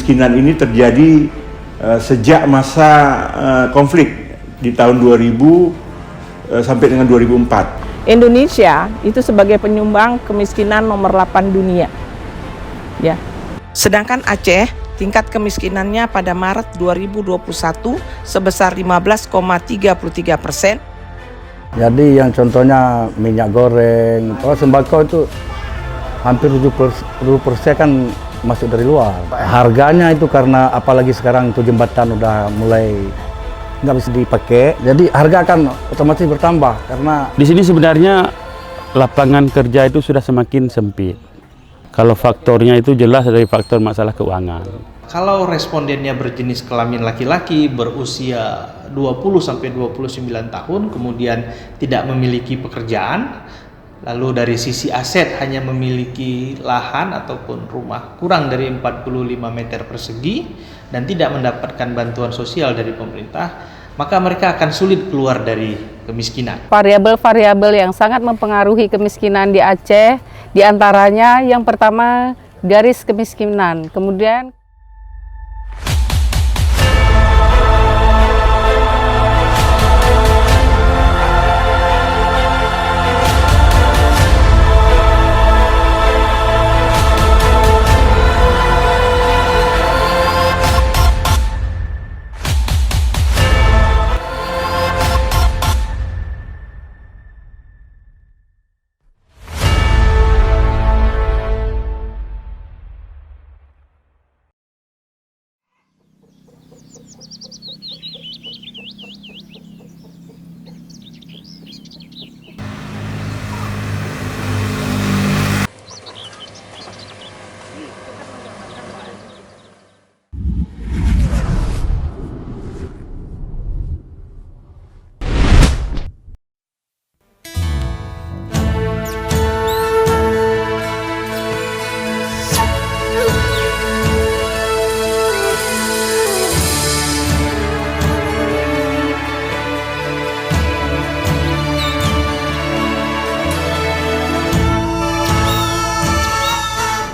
kemiskinan ini terjadi sejak masa konflik di tahun 2000 sampai dengan 2004. Indonesia itu sebagai penyumbang kemiskinan nomor 8 dunia. Ya. Sedangkan Aceh tingkat kemiskinannya pada Maret 2021 sebesar 15,33%. Jadi yang contohnya minyak goreng, sembako itu hampir 70% kan masuk dari luar. Harganya itu karena apalagi sekarang itu jembatan udah mulai nggak bisa dipakai, jadi harga akan otomatis bertambah karena di sini sebenarnya lapangan kerja itu sudah semakin sempit. Kalau faktornya itu jelas dari faktor masalah keuangan. Kalau respondennya berjenis kelamin laki-laki berusia 20-29 tahun, kemudian tidak memiliki pekerjaan, lalu dari sisi aset hanya memiliki lahan ataupun rumah kurang dari 45 meter persegi dan tidak mendapatkan bantuan sosial dari pemerintah, maka mereka akan sulit keluar dari kemiskinan. Variabel-variabel yang sangat mempengaruhi kemiskinan di Aceh, diantaranya yang pertama garis kemiskinan, kemudian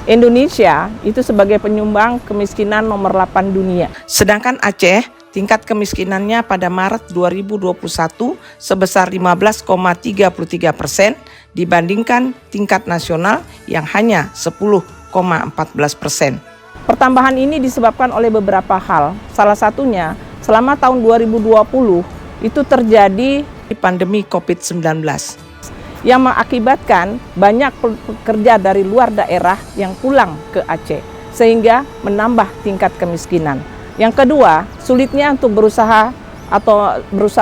Indonesia itu sebagai penyumbang kemiskinan nomor 8 dunia. Sedangkan Aceh tingkat kemiskinannya pada Maret 2021 sebesar 15,33% dibandingkan tingkat nasional yang hanya 10,14%. Pertambahan ini disebabkan oleh beberapa hal. Salah satunya, selama tahun 2020 itu terjadi pandemi COVID-19. Yang mengakibatkan banyak pekerja dari luar daerah yang pulang ke Aceh, sehingga menambah tingkat kemiskinan. Yang kedua, sulitnya untuk berusaha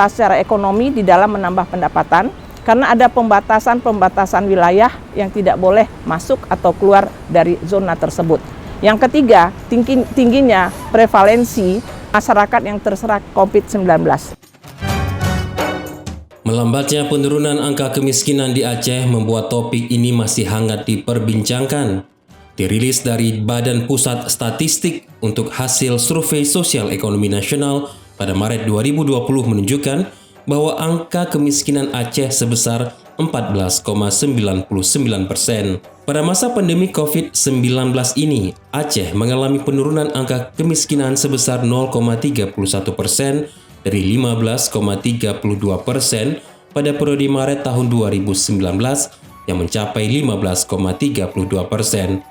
secara ekonomi di dalam menambah pendapatan, karena ada pembatasan wilayah yang tidak boleh masuk atau keluar dari zona tersebut. Yang ketiga, tingginya prevalensi masyarakat yang terserang COVID-19. Melambatnya penurunan angka kemiskinan di Aceh membuat topik ini masih hangat diperbincangkan. Dirilis dari Badan Pusat Statistik untuk hasil Survei Sosial Ekonomi Nasional pada Maret 2020 menunjukkan bahwa angka kemiskinan Aceh sebesar 14,99%. Pada masa pandemi COVID-19 ini, Aceh mengalami penurunan angka kemiskinan sebesar 0,31% dari 15,32% pada periode Maret tahun 2019 yang mencapai 15,32%.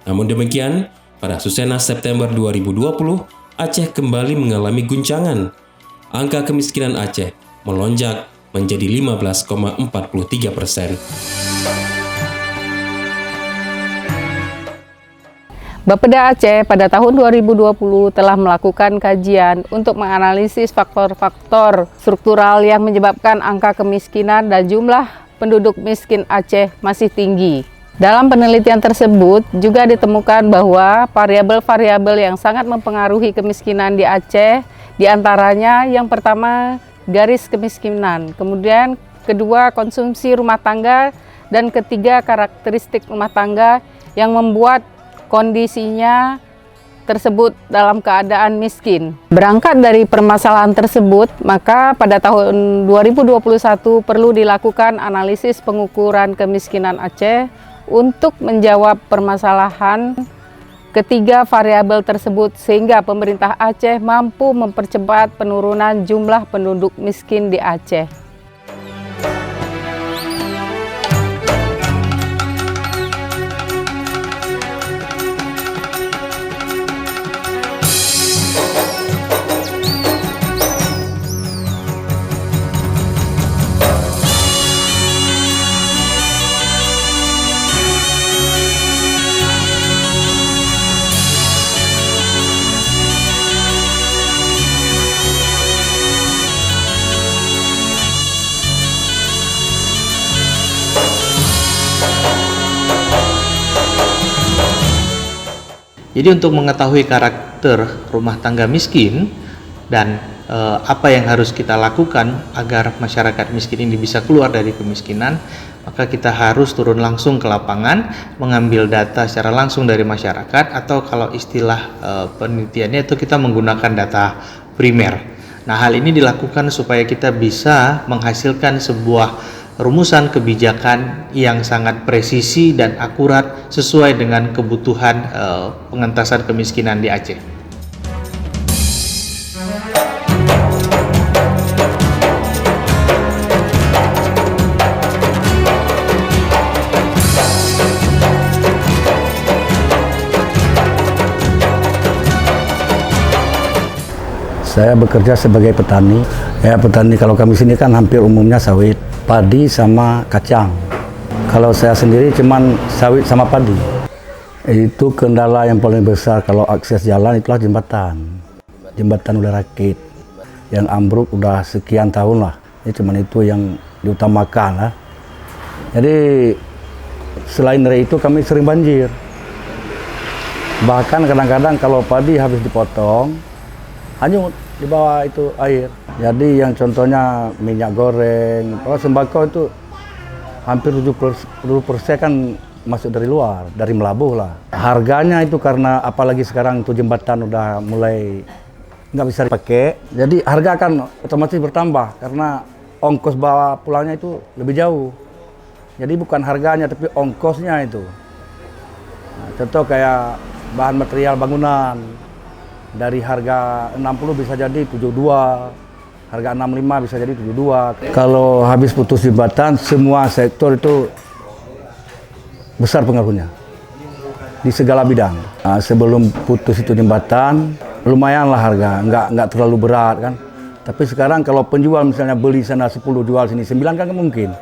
Namun demikian, pada Susenas September 2020, Aceh kembali mengalami guncangan. Angka kemiskinan Aceh melonjak menjadi 15,43%. Bapeda Aceh pada tahun 2020 telah melakukan kajian untuk menganalisis faktor-faktor struktural yang menyebabkan angka kemiskinan dan jumlah penduduk miskin Aceh masih tinggi. Dalam penelitian tersebut juga ditemukan bahwa variabel-variabel yang sangat mempengaruhi kemiskinan di Aceh, diantaranya yang pertama garis kemiskinan, kemudian kedua konsumsi rumah tangga, dan ketiga karakteristik rumah tangga yang membuat kondisinya tersebut dalam keadaan miskin. Berangkat dari permasalahan tersebut, maka pada tahun 2021 perlu dilakukan analisis pengukuran kemiskinan Aceh untuk menjawab permasalahan ketiga variabel tersebut sehingga pemerintah Aceh mampu mempercepat penurunan jumlah penduduk miskin di Aceh. Jadi untuk mengetahui karakter rumah tangga miskin dan apa yang harus kita lakukan agar masyarakat miskin ini bisa keluar dari kemiskinan, maka kita harus turun langsung ke lapangan, mengambil data secara langsung dari masyarakat, atau kalau istilah penelitiannya itu kita menggunakan data primer. Nah, hal ini dilakukan supaya kita bisa menghasilkan sebuah rumusan kebijakan yang sangat presisi dan akurat sesuai dengan kebutuhan pengentasan kemiskinan di Aceh. Saya bekerja sebagai petani. Ya, petani kalau kami sini kan hampir umumnya sawit, padi sama kacang. Kalau saya sendiri cuman sawit sama padi. Itu kendala yang paling besar kalau akses jalan itulah jembatan. Jembatan udah rakit. Yang ambruk udah sekian tahun lah. Ini cuman itu yang diutamakan lah. Jadi selain dari itu kami sering banjir. Bahkan kadang-kadang kalau padi habis dipotong, hanyut di bawah itu air. Jadi yang contohnya minyak goreng, sembako itu hampir 70% kan masuk dari luar, dari Melabuh lah. Harganya itu karena apalagi sekarang itu jembatan udah mulai nggak bisa dipakai, jadi harga kan otomatis bertambah karena ongkos bawa pulangnya itu lebih jauh. Jadi bukan harganya tapi ongkosnya itu. Nah, contoh kayak bahan material bangunan. Dari harga 60 bisa jadi 72, harga 65 bisa jadi 72. Kalau habis putus jembatan, semua sektor itu besar pengaruhnya di segala bidang. Nah, sebelum putus itu jembatan, lumayanlah harga, nggak terlalu berat kan. Tapi sekarang kalau penjual misalnya beli sana 10, jual sini 9 kan mungkin,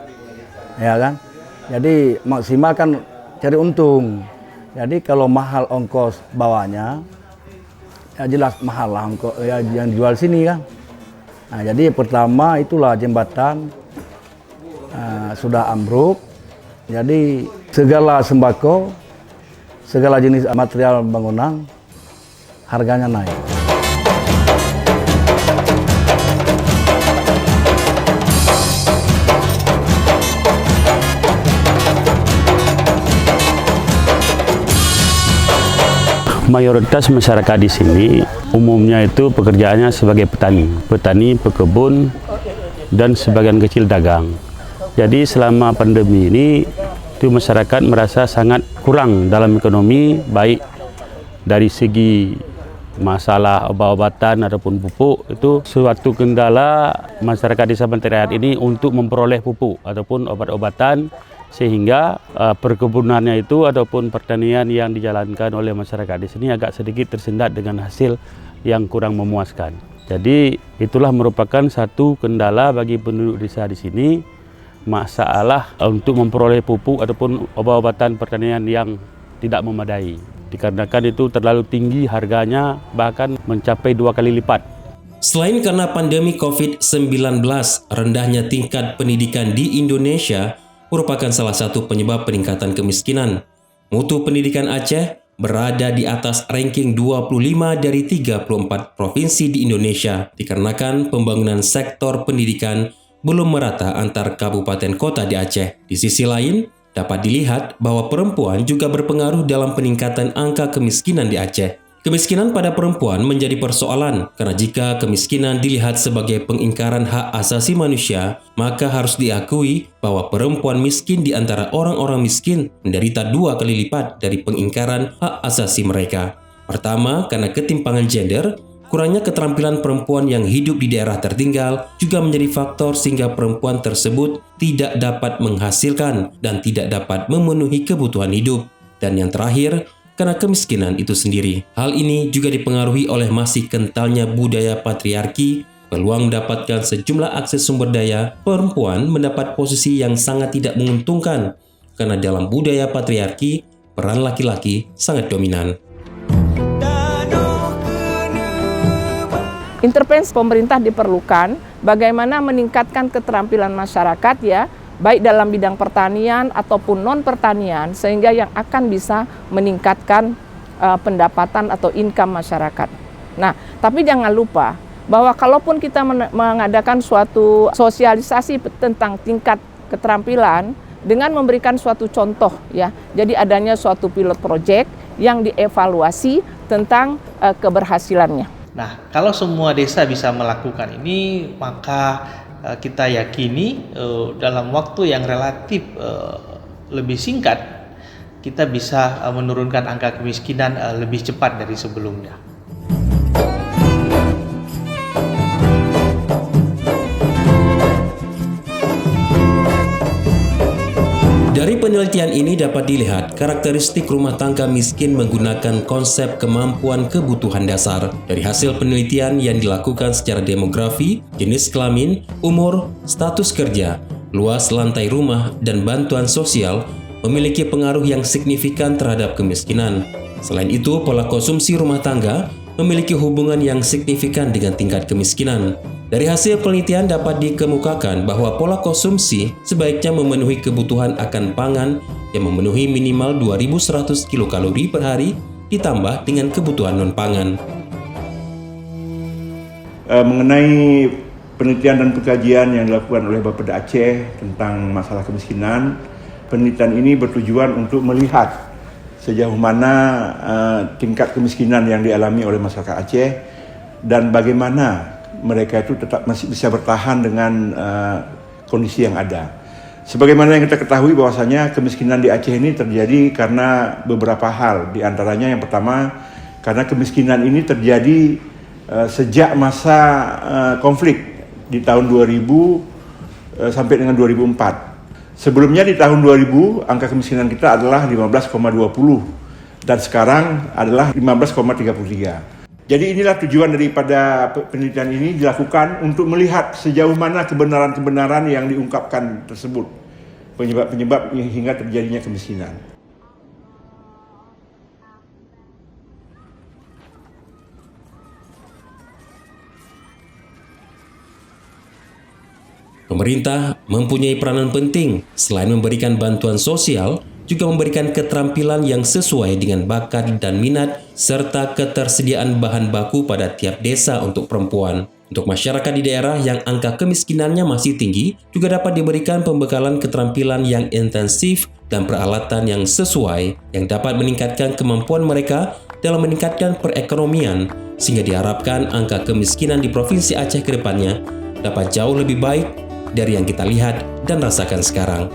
ya kan. Jadi maksimal kan cari untung. Jadi kalau mahal ongkos bawanya, ya jelas mahal lah ya, yang dijual sini kan. Nah, jadi pertama itulah jembatan sudah ambruk. Jadi segala sembako, segala jenis material bangunan harganya naik. Mayoritas masyarakat di sini umumnya itu pekerjaannya sebagai petani, pekebun, dan sebagian kecil dagang. Jadi selama pandemi ini itu masyarakat merasa sangat kurang dalam ekonomi, baik dari segi masalah obat-obatan ataupun pupuk. Itu suatu kendala masyarakat desa Bantai Rayat ini untuk memperoleh pupuk ataupun obat-obatan, sehingga perkebunannya itu ataupun pertanian yang dijalankan oleh masyarakat di sini agak sedikit tersendat dengan hasil yang kurang memuaskan. Jadi itulah merupakan satu kendala bagi penduduk desa di sini, masalah untuk memperoleh pupuk ataupun obat-obatan pertanian yang tidak memadai. Dikarenakan itu terlalu tinggi harganya, bahkan mencapai 2 kali lipat. Selain karena pandemi COVID-19, rendahnya tingkat pendidikan di Indonesia merupakan salah satu penyebab peningkatan kemiskinan. Mutu pendidikan Aceh berada di atas ranking 25 dari 34 provinsi di Indonesia dikarenakan pembangunan sektor pendidikan belum merata antar kabupaten kota di Aceh. Di sisi lain, dapat dilihat bahwa perempuan juga berpengaruh dalam peningkatan angka kemiskinan di Aceh. Kemiskinan pada perempuan menjadi persoalan karena jika kemiskinan dilihat sebagai pengingkaran hak asasi manusia, maka harus diakui bahwa perempuan miskin di antara orang-orang miskin menderita 2 kali lipat dari pengingkaran hak asasi mereka. Pertama, karena ketimpangan gender, kurangnya keterampilan perempuan yang hidup di daerah tertinggal juga menjadi faktor sehingga perempuan tersebut tidak dapat menghasilkan dan tidak dapat memenuhi kebutuhan hidup. Dan yang terakhir, karena kemiskinan itu sendiri. Hal ini juga dipengaruhi oleh masih kentalnya budaya patriarki, peluang mendapatkan sejumlah akses sumber daya, perempuan mendapat posisi yang sangat tidak menguntungkan, karena dalam budaya patriarki, peran laki-laki sangat dominan. Intervensi pemerintah diperlukan bagaimana meningkatkan keterampilan masyarakat ya, baik dalam bidang pertanian ataupun non-pertanian, sehingga yang akan bisa meningkatkan pendapatan atau income masyarakat. Nah, tapi jangan lupa bahwa kalaupun kita mengadakan suatu sosialisasi tentang tingkat keterampilan dengan memberikan suatu contoh ya, jadi adanya suatu pilot project yang dievaluasi tentang keberhasilannya. Nah, kalau semua desa bisa melakukan ini, maka kita yakini dalam waktu yang relatif lebih singkat kita bisa menurunkan angka kemiskinan lebih cepat dari sebelumnya. Dari penelitian ini dapat dilihat karakteristik rumah tangga miskin menggunakan konsep kemampuan kebutuhan dasar. Dari hasil penelitian yang dilakukan secara demografi, jenis kelamin, umur, status kerja, luas lantai rumah, dan bantuan sosial memiliki pengaruh yang signifikan terhadap kemiskinan. Selain itu, pola konsumsi rumah tangga memiliki hubungan yang signifikan dengan tingkat kemiskinan. Dari hasil penelitian dapat dikemukakan bahwa pola konsumsi sebaiknya memenuhi kebutuhan akan pangan yang memenuhi minimal 2.100 kilokalori per hari ditambah dengan kebutuhan non-pangan. Mengenai penelitian dan pengkajian yang dilakukan oleh Bapeda Aceh tentang masalah kemiskinan, penelitian ini bertujuan untuk melihat sejauh mana tingkat kemiskinan yang dialami oleh masyarakat Aceh dan bagaimana mereka itu tetap masih bisa bertahan dengan kondisi yang ada. Sebagaimana yang kita ketahui bahwasanya kemiskinan di Aceh ini terjadi karena beberapa hal. Di antaranya yang pertama, karena kemiskinan ini terjadi sejak masa konflik di tahun 2000 sampai dengan 2004. Sebelumnya di tahun 2000 angka kemiskinan kita adalah 15,20 dan sekarang adalah 15,33. Jadi inilah tujuan daripada penelitian ini dilakukan untuk melihat sejauh mana kebenaran-kebenaran yang diungkapkan tersebut, penyebab-penyebab hingga terjadinya kemiskinan. Pemerintah mempunyai peranan penting selain memberikan bantuan sosial, juga memberikan keterampilan yang sesuai dengan bakat dan minat, serta ketersediaan bahan baku pada tiap desa untuk perempuan. Untuk masyarakat di daerah yang angka kemiskinannya masih tinggi, juga dapat diberikan pembekalan keterampilan yang intensif dan peralatan yang sesuai, yang dapat meningkatkan kemampuan mereka dalam meningkatkan perekonomian, sehingga diharapkan angka kemiskinan di Provinsi Aceh ke depannya dapat jauh lebih baik dari yang kita lihat dan rasakan sekarang.